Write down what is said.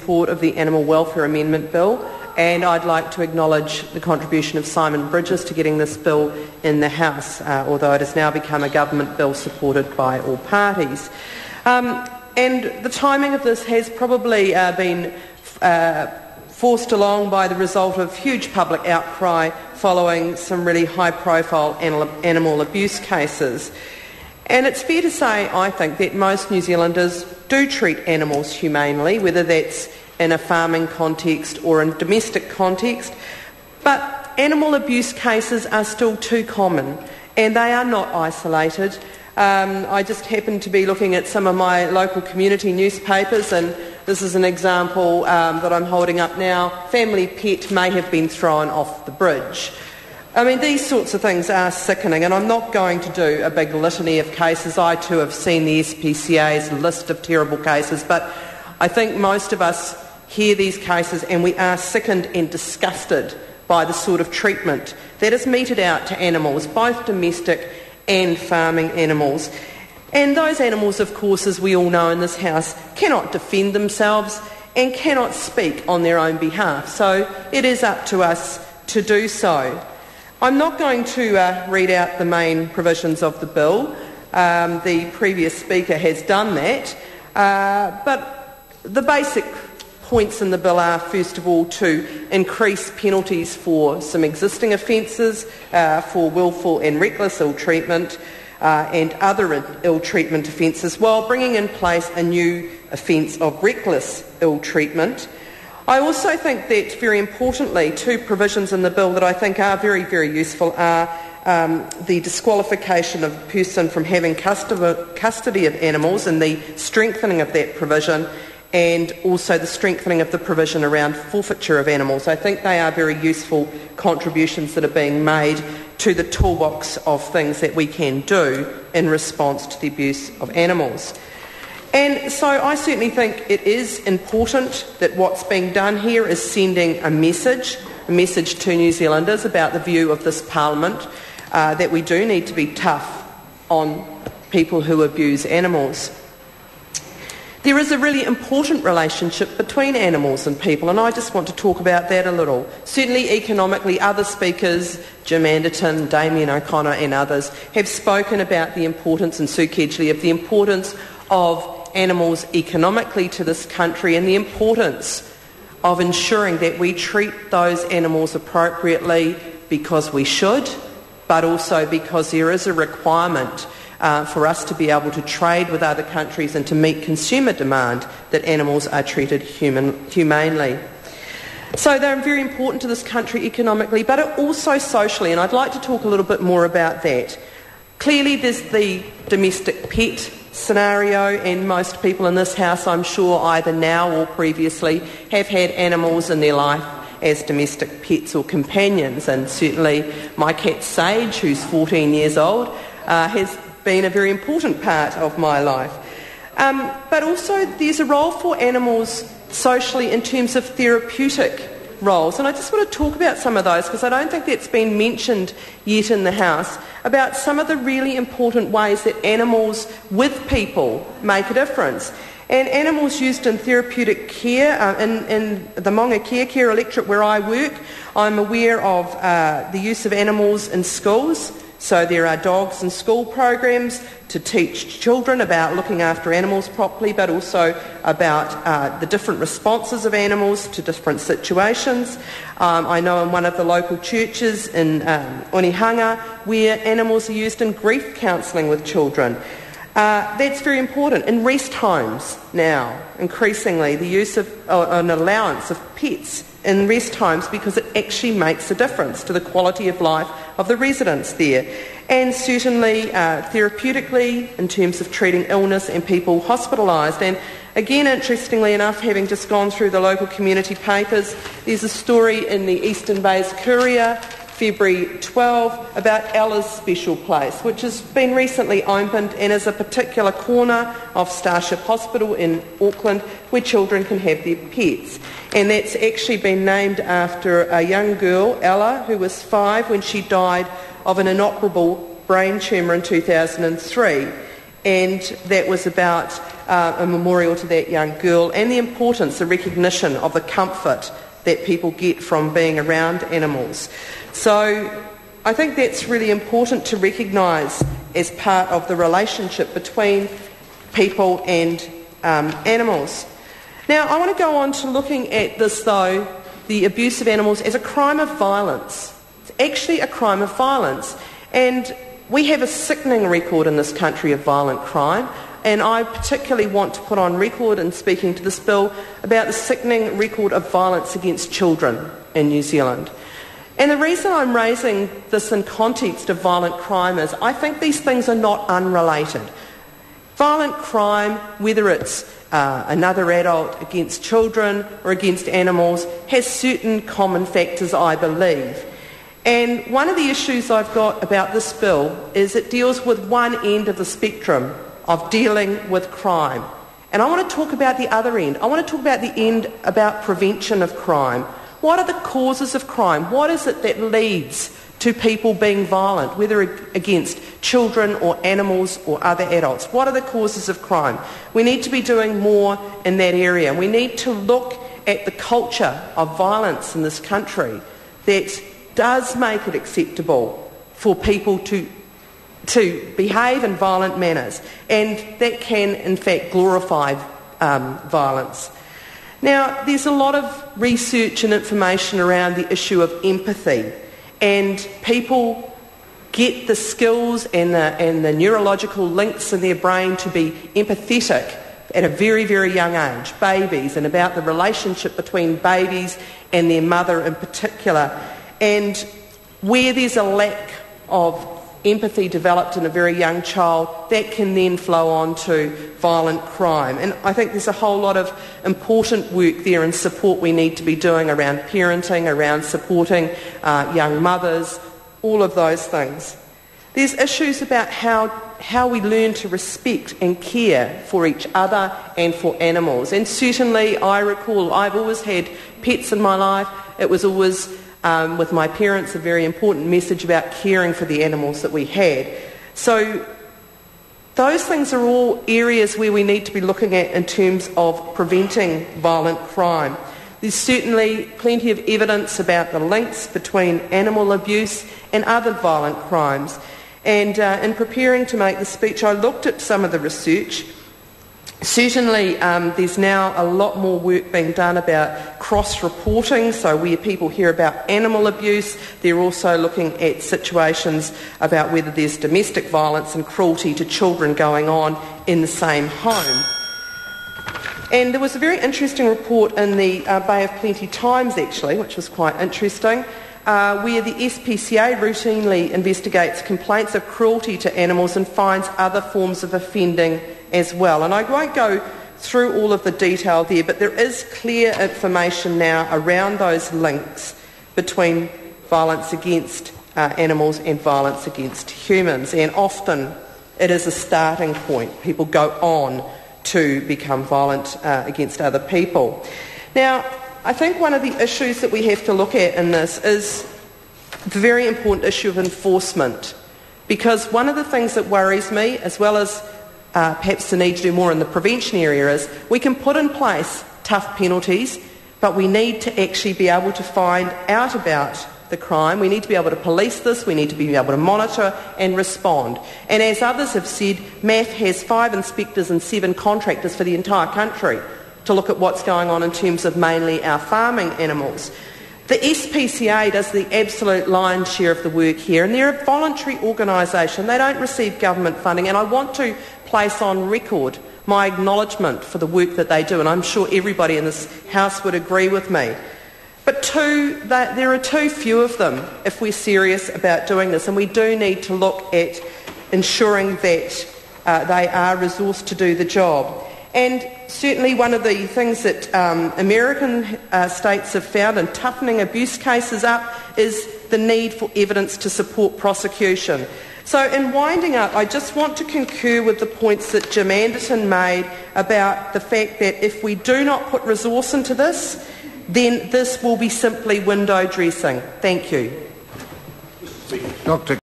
support of the Animal Welfare Amendment Bill, and I'd like to acknowledge the contribution of Simon Bridges to getting this bill in the House, although it has now become a government bill supported by all parties. And the timing of this has probably been forced along by the result of huge public outcry following some really high-profile animal abuse cases. And it's fair to say, I think, that most New Zealanders do treat animals humanely, whether that's in a farming context or in domestic context. But animal abuse cases are still too common, and they are not isolated. I just happened to be looking at some of my local community newspapers, and this is an example that I'm holding up now. Family pet may have been thrown off the bridge. I mean, these sorts of things are sickening, and I'm not going to do a big litany of cases. I too have seen the SPCA's list of terrible cases, but I think most of us hear these cases and we are sickened and disgusted by the sort of treatment that is meted out to animals, both domestic and farming animals. And those animals, of course, as we all know in this House, cannot defend themselves and cannot speak on their own behalf. So it is up to us to do so. I'm not going to read out the main provisions of the bill. The previous speaker has done that. But the basic points in the bill are, first of all, to increase penalties for some existing offences, for willful and reckless ill-treatment and other ill-treatment offences, while bringing in place a new offence of reckless ill-treatment. I also think that, very importantly, two provisions in the bill that I think are very, very useful are the disqualification of a person from having custody of animals and the strengthening of that provision, and also the strengthening of the provision around forfeiture of animals. I think they are very useful contributions that are being made to the toolbox of things that we can do in response to the abuse of animals. And so I certainly think it is important that what's being done here is sending a message to New Zealanders about the view of this Parliament, that we do need to be tough on people who abuse animals. There is a really important relationship between animals and people, and I just want to talk about that a little. Certainly economically, other speakers, Jim Anderton, Damien O'Connor and others, have spoken about the importance, and Sue Kedgley, of the importance of animals economically to this country and the importance of ensuring that we treat those animals appropriately because we should, but also because there is a requirement for us to be able to trade with other countries and to meet consumer demand that animals are treated humanely. So they're very important to this country economically, but also socially, and I'd like to talk a little bit more about that. Clearly there's the domestic pet scenario, and most people in this House, I'm sure, either now or previously, have had animals in their life as domestic pets or companions, and certainly my cat Sage, who's 14 years old, has been a very important part of my life. But also there's a role for animals socially in terms of therapeutic roles, and I just want to talk about some of those because I don't think that's been mentioned yet in the House, about some of the really important ways that animals with people make a difference. And animals used in therapeutic care, in the Maunga Care electorate where I work, I'm aware of the use of animals in schools. So there are dogs in school programs to teach children about looking after animals properly, but also about the different responses of animals to different situations. I know in one of the local churches in Onehunga where animals are used in grief counselling with children. That's very important. In rest homes now, increasingly, the use of an allowance of pets in rest homes because it actually makes a difference to the quality of life of the residents there. And certainly therapeutically in terms of treating illness and people hospitalised. And again, interestingly enough, having just gone through the local community papers, there's a story in the Eastern Bays Courier, February 12, about Ella's Special Place, which has been recently opened and is a particular corner of Starship Hospital in Auckland where children can have their pets. And that's actually been named after a young girl, Ella, who was 5 when she died of an inoperable brain tumour in 2003. And that was about a memorial to that young girl, and the importance, the recognition of the comfort that people get from being around animals. So I think that's really important to recognise as part of the relationship between people and animals. Now, I want to go on to looking at this, though, the abuse of animals as a crime of violence. It's actually a crime of violence. And we have a sickening record in this country of violent crime. And I particularly want to put on record in speaking to this bill about the sickening record of violence against children in New Zealand. And the reason I'm raising this in context of violent crime is I think these things are not unrelated. Violent crime, whether it's another adult against children or against animals, has certain common factors, I believe. And one of the issues I've got about this bill is it deals with one end of the spectrum of dealing with crime. And I want to talk about the other end. I want to talk about the end about prevention of crime. What are the causes of crime? What is it that leads to people being violent, whether against children or animals or other adults? What are the causes of crime? We need to be doing more in that area. We need to look at the culture of violence in this country that does make it acceptable for people to behave in violent manners, and that can in fact glorify violence. Now, there's a lot of research and information around the issue of empathy, and people get the skills and the neurological links in their brain to be empathetic at a very, very young age, babies, and about the relationship between babies and their mother in particular. And where there's a lack of empathy developed in a very young child, that can then flow on to violent crime. And I think there's a whole lot of important work there and support we need to be doing around parenting, around supporting young mothers, all of those things. There's issues about how we learn to respect and care for each other and for animals. And certainly I recall I've always had pets in my life. It was always with my parents a very important message about caring for the animals that we had. So those things are all areas where we need to be looking at in terms of preventing violent crime. There's certainly plenty of evidence about the links between animal abuse and other violent crimes. And in preparing to make the speech, I looked at some of the research. Certainly there's now a lot more work being done about cross-reporting, so where people hear about animal abuse, they're also looking at situations about whether there's domestic violence and cruelty to children going on in the same home. And there was a very interesting report in the Bay of Plenty Times, actually, which was quite interesting, where the SPCA routinely investigates complaints of cruelty to animals and finds other forms of offending as well. And I won't go through all of the detail there, but there is clear information now around those links between violence against animals and violence against humans. And often it is a starting point. People go on to become violent against other people. Now, I think one of the issues that we have to look at in this is the very important issue of enforcement. Because one of the things that worries me, as well as perhaps the need to do more in the prevention area, is we can put in place tough penalties, but we need to actually be able to find out about the crime. We need to be able to police this. We need to be able to monitor and respond. And as others have said, MAF has 5 inspectors and 7 contractors for the entire country to look at what's going on in terms of mainly our farming animals. The SPCA does the absolute lion's share of the work here, and they're a voluntary organisation. They don't receive government funding, and I want to place on record my acknowledgement for the work that they do, and I'm sure everybody in this House would agree with me. But there are too few of them if we're serious about doing this, and we do need to look at ensuring that they are resourced to do the job. And certainly one of the things that American states have found in toughening abuse cases up is the need for evidence to support prosecution. So in winding up, I just want to concur with the points that Jim Anderton made about the fact that if we do not put resource into this, then this will be simply window dressing. Thank you. Dr.